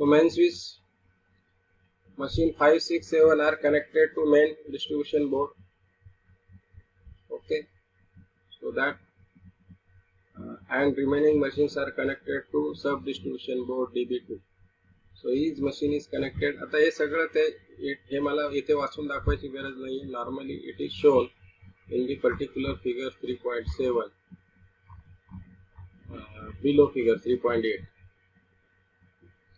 So main switch machine 5, 6, 7 are connected to main distribution board. Okay, so that and remaining machines are connected to sub distribution board DB2. So each machine is connected. आता हे सगळं हे मला इथे वाचून दाखवायची गरज नाही. Normally it is shown in the particular figure 3.7 below figure 3.8.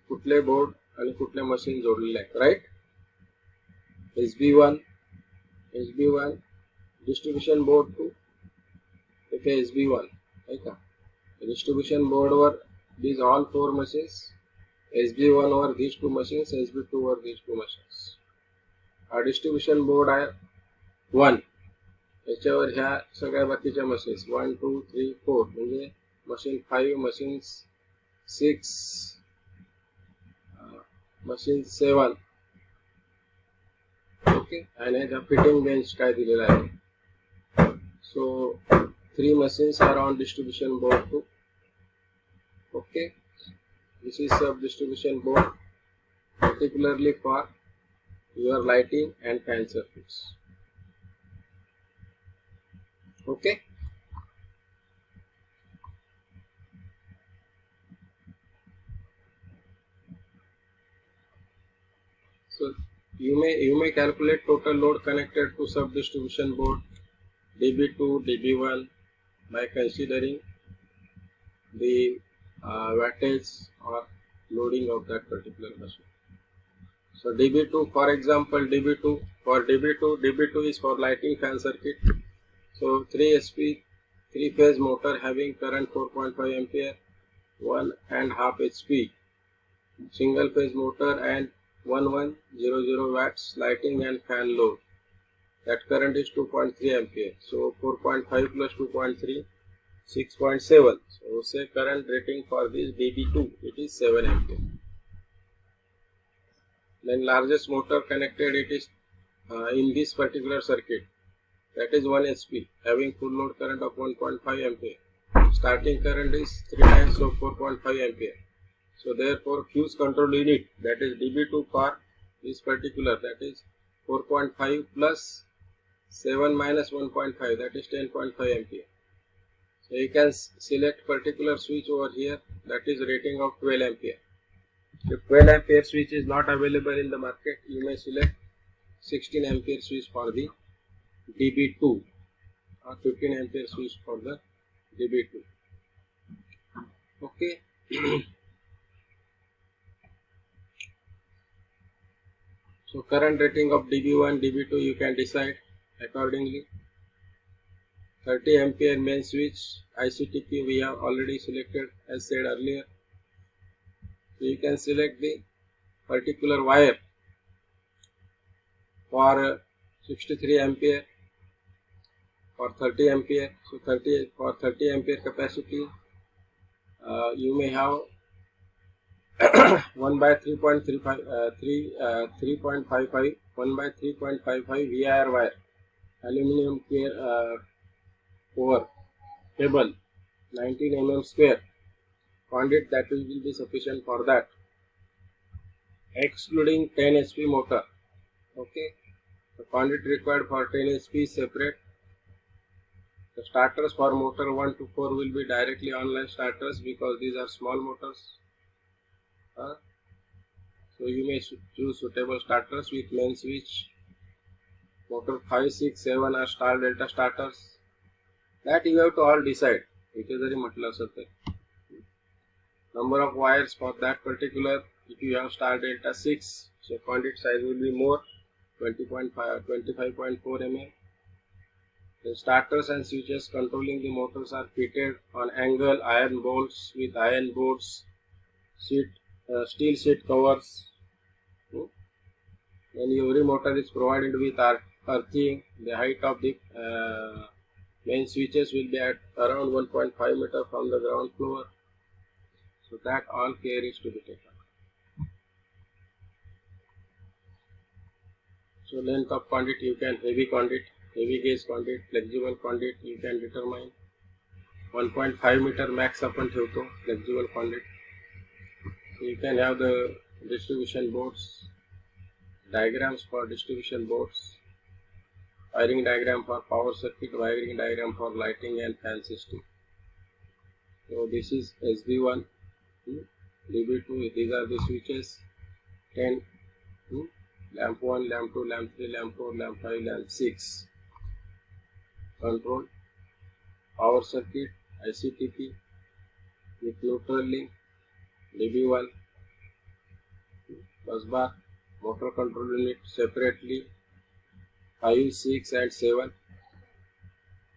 कुठले board आणि कुठले मशीन जोडलेले आहेत, right? SB1 distribution board to इथे SB1 आहे का? डिस्ट्रीब्युशन बोर्डवर these all 4 machines, SB1 were these 2 machines, SB2 were these 2 machines. हा डिस्ट्रीब्युशन बोर्ड आहे 1. याच्यावर ह्या सगळ्या बाकीच्या मशीन्स 1, 2, 3, 4 म्हणजे मशीन 5, मशीन 6, मशीन 7. ओके, आणि ह्याचा फिटिंग बेंच काय दिलेला आहे. सो 3 machines are on distribution board 2. Okay, this is sub distribution board particularly for your lighting and fan circuits. Okay, so you may calculate total load connected to sub distribution board DB2 DB1 by considering the wattage or loading of that particular machine. So DB2, for example, DB2 is for lighting fan circuit. So 3 SP 3 phase motor having current 4.5 ampere, 1.5 HP, single phase motor and 1100 watts lighting and fan load. That current is 2.3 ampere. So 4.5 plus 2.3, 6.7. So say current rating for this DB2, it is 7 ampere. Then largest motor connected, it is in this particular circuit, that is 1 HP having full load current of 1.5 ampere. Starting current is 3 times of 4.5 ampere. So therefore fuse control unit, that is DB2 for this particular, that is 4.5 plus 7 minus 1.5, that is 10.5 ampere. So you can select particular switch over here, that is rating of 12 ampere. If 12 ampere switch is not available in the market, you may select 16 ampere switch for the DB2 or 15 ampere switch for the DB2. Okay. So current rating of DB1, DB2 you can decide accordingly. 30 ampere main switch ICTP we have already selected as said earlier. So you can select the particular wire for 63 ampere for 30 ampere. So for 30 ampere capacity you may have 1 by 3.55 VIR wire, aluminum core cable 19 mm square conduit, that will be sufficient for that, excluding 10 HP motor. Okay, the conduit required for 10 HP is separate. The starters for motor 1 to 4 will be directly online starters because these are small motors. So you may choose suitable starters with main switch. Motor 5, 6, 7 are star delta starters. That you have to all decide. इथे जरी म्हटलं असं तर number of wires for that particular, if you have star delta 6, so conduit size will be more, 25.4 mm. The starters and switches controlling the motors are fitted on angle iron bolts with iron boards, steel seat covers. Then every motor is provided with earthing. The height of the main switches will be at around 1.5 meter from the ground floor. So that all care is to be taken. So length of conduit, you can heavy gauge conduit, flexible conduit you can determine. 1.5 meter max आपण ठेवतो flexible conduit. So you can have the distribution boards, diagrams for distribution boards, wiring diagram for power circuit, wiring diagram for lighting and fan system. So this is SB1, DB2, these are the switches, 10, lamp 1, lamp 2, lamp 3, lamp 4, lamp 5, lamp 6, control, power circuit, ICTP with neutral link, DB1, bus bar, motor control unit separately, 5, 6 and 7.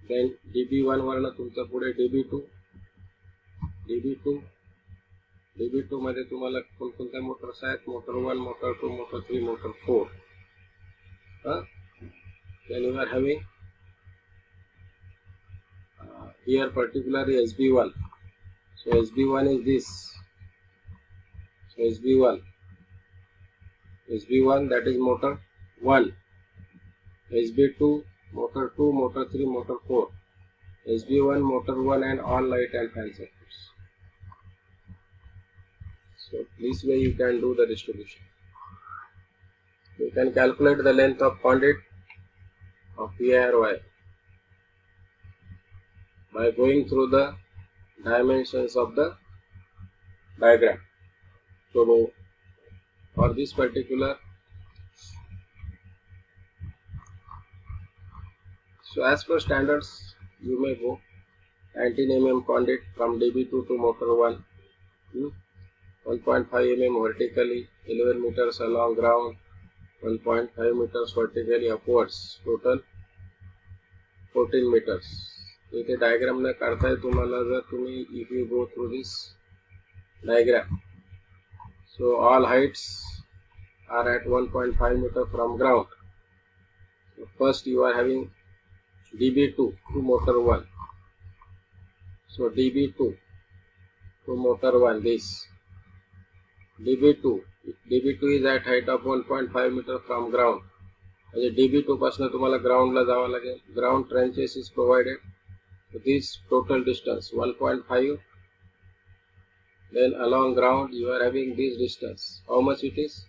Then DB1 वरनं तुमचा पुढे DB2, DB2 मध्ये तुम्हाला कोणकोणत्या Motors आहेत, motor 1, motor 2, motor 3, motor 4. Then you are having here particularly SB1. So SB1 is this. So SB1 that is motor 1. SB2 motor 2, motor 3, motor 4. SB1 motor 1 and all light and fan circuits. So this way you can do the distribution. You can calculate the length of conduit of PIR wire by going through the dimensions of the diagram. So for this particular, so as per standards you may go 19 mm conduit from DB2 to motor 1, 1.5 mm vertically, 11 meters along ground, 1.5 meters vertically upwards, total 14 meters. इथे diagram न काढताय तुम्हाला जर तुम्ही if you go through this diagram, so all heights are at 1.5 meter from ground. So first you are having DB2 to motor 1. So DB2 to motor 1, this DB2 is at height of 1.5 meter from ground. म्हणजे DB2 पासून तुम्हाला ground ला जावं लागेल. Ground trenches is provided. So this total distance 1.5. Then along ground you are having this distance. How much it is?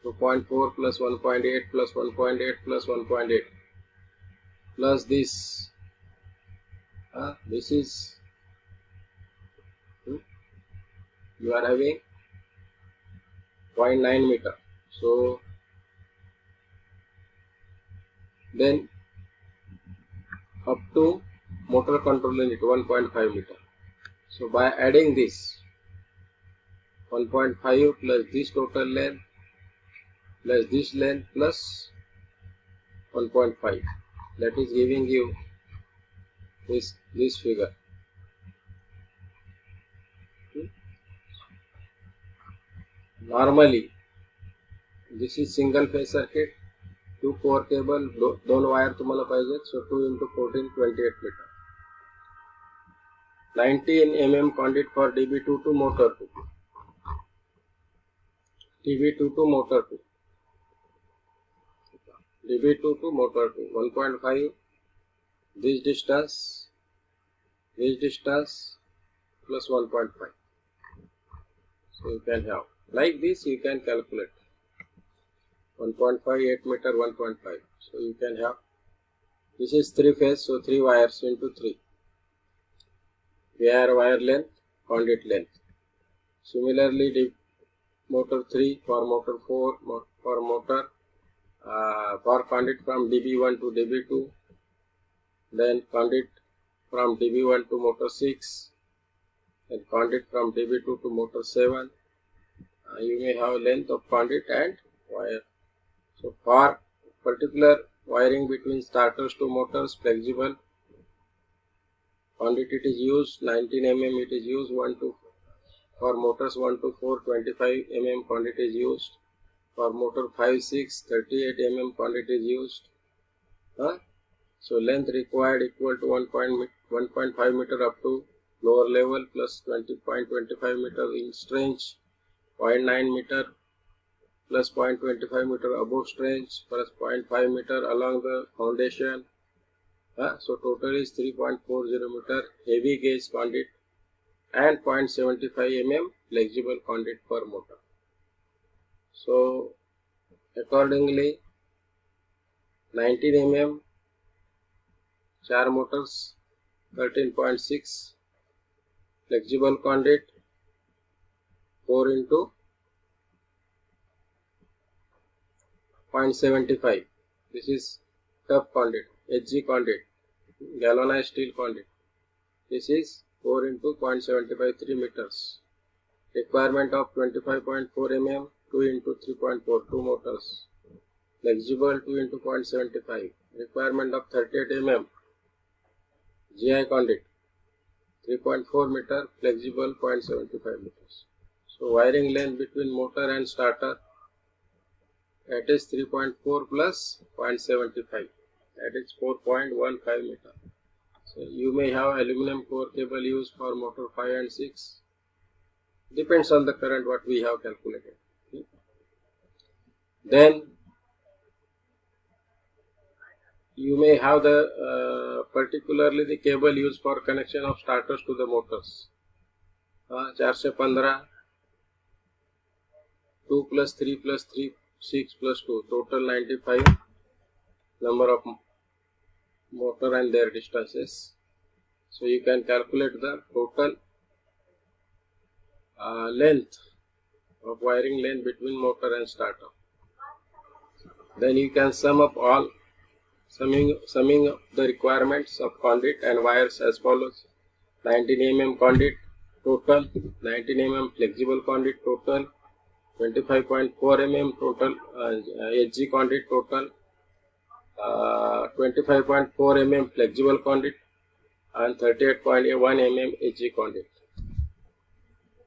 2.4 plus 1.8 plus 1.8 plus 1.8 plus this. This is you are having 0.9 meter. So then up to motor control unit 1.5 meter. So by adding this 1.5 plus this total length plus this length plus 1.5, that is giving you this figure. Normally this is single phase circuit, 2 core cable, दोन wire तुम्हाला पाहिजेत. So 2 into 14, 28 meter. 19 mm conduit for DB2 to motor 2. DB2 to motor 2. DB2 to motor 2. 1.5. This distance plus 1.5. So you can have like this. You can calculate 1.5, 8 meter, 1.5. So you can have, this is 3 phase, so 3 wires into 3. PIR wire length, conduit length. Similarly, motor 3 for motor 4 for motor for conduit from DB1 to DB2, then conduit from DB1 to motor 6, and conduit from DB2 to motor 7. You may have length of conduit and wire. So for particular wiring between starters to motors, flexible conduit it is used 19 mm, it is used 1 to for motors 1 to 4, 25 mm conduit is used. For motor 5, 6, 38 mm conduit is used. So length required equal to 1.5 meter up to lower level plus 20.25 meter in strange, 0.9 meter plus 0.25 meter above strange plus 0.5 meter along the foundation. So total is 3.40 meter heavy gauge conduit and 0.75 mm flexible conduit per motor. So accordingly 19 mm 4 motors 13.6 flexible conduit 4 into 0.75. This is tough conduit, HG conduit, galvanized steel conduit. This is 4 into 0.75 3 meters. Requirement of 25.4 mm 2 into 3.4 2 motors. Flexible 2 into 0.75. Requirement of 38 mm GI conduit 3.4 meter, flexible 0.75 meters. So wiring length between motor and starter, that is 3.4 plus 0.75, that is 4.15 meter. So you may have aluminum core cable used for motor 5 and 6, depends on the current what we have calculated. Okay. Then you may have the particularly the cable used for connection of starters to the motors. 415, 2 plus 3 plus 3, 6 plus 2, total 95 number of motor and their distances. So you can calculate the total length of wiring length between motor and starter. Then you can sum up all, summing up the requirements of conduit and wires as follows: 19 mm conduit total, 19 mm flexible conduit total, 25.4 mm total HG conduit total, 25.4 mm flexible conduit, and 38.1 mm HG conduit.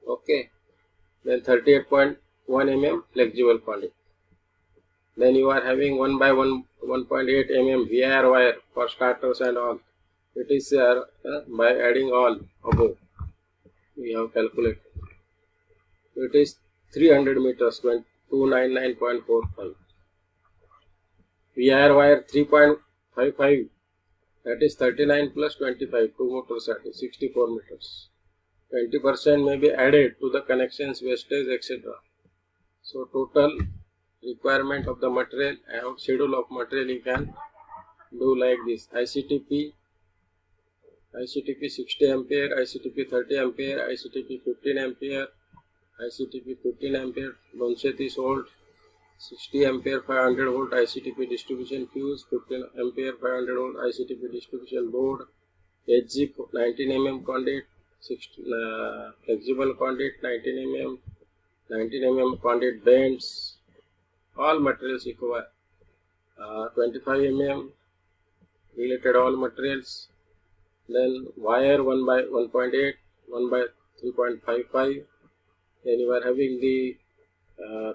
Okay, then 38.1 mm flexible conduit. Then you are having 1 by 1.8 mm VIR wire for starters and all. It is by adding all above we have calculated. It is 300 meters, 299.45. VIR wire 3.55, that is 39 plus 25, 2 motors, that is 64 meters. 20% may be added to the connections, wastage, etc. So total requirement of the material and schedule of material you can do like this: ICTP 60 ampere, ICTP 30 ampere, ICTP 15 ampere, ICTP 15 ampere 230 volt, 60 ampere 500 volt ICTP distribution fuse, 15 ampere 500 volt ICTP distribution board, HG 19 mm conduit, flexible conduit 19 mm conduit bends, all materials required, 25 mm related all materials. Then wire 1 by 1.8, 1 by 3.55. Then you are having the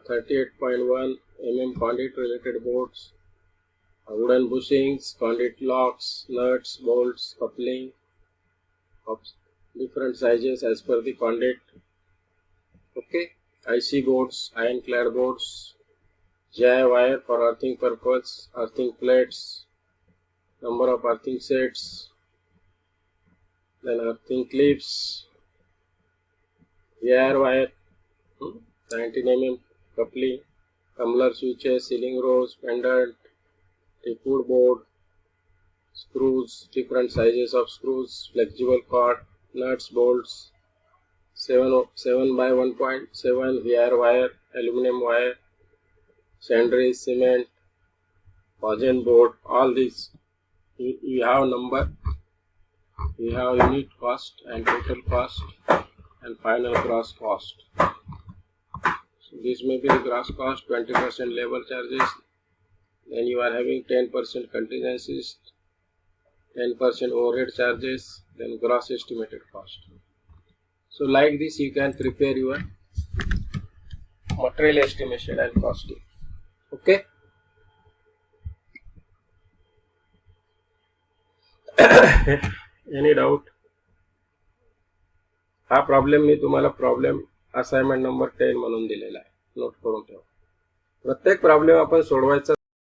38.1 mm conduit related boards, wooden bushings, conduit locks, nuts, bolts, coupling of different sizes as per the conduit. Okay, IC boards, ironclad boards, GI wire for earthing purpose, earthing plates, number of earthing sets, then earthing clips, VIR wire, 19 mm coupling, tumbler switches, ceiling rows, pendant, teakwood board, screws, different sizes of screws, flexible cord, nuts, bolts, 7 by 1.7 VIR wire, aluminum wire, sandry, cement, poison board, all these. You have number, you have unit cost and total cost and final gross cost. So this may be the gross cost, 20% labor charges, then you are having 10% contingencies, 10% overhead charges, then gross estimated cost. So like this you can prepare your material estimation and costing. Okay. Any doubt? हा problem मी तुम्हाला problem assignment number 10 म्हणून दिलेला आहे, note करून ठेवा. प्रत्येक problem आपण सोडवायचा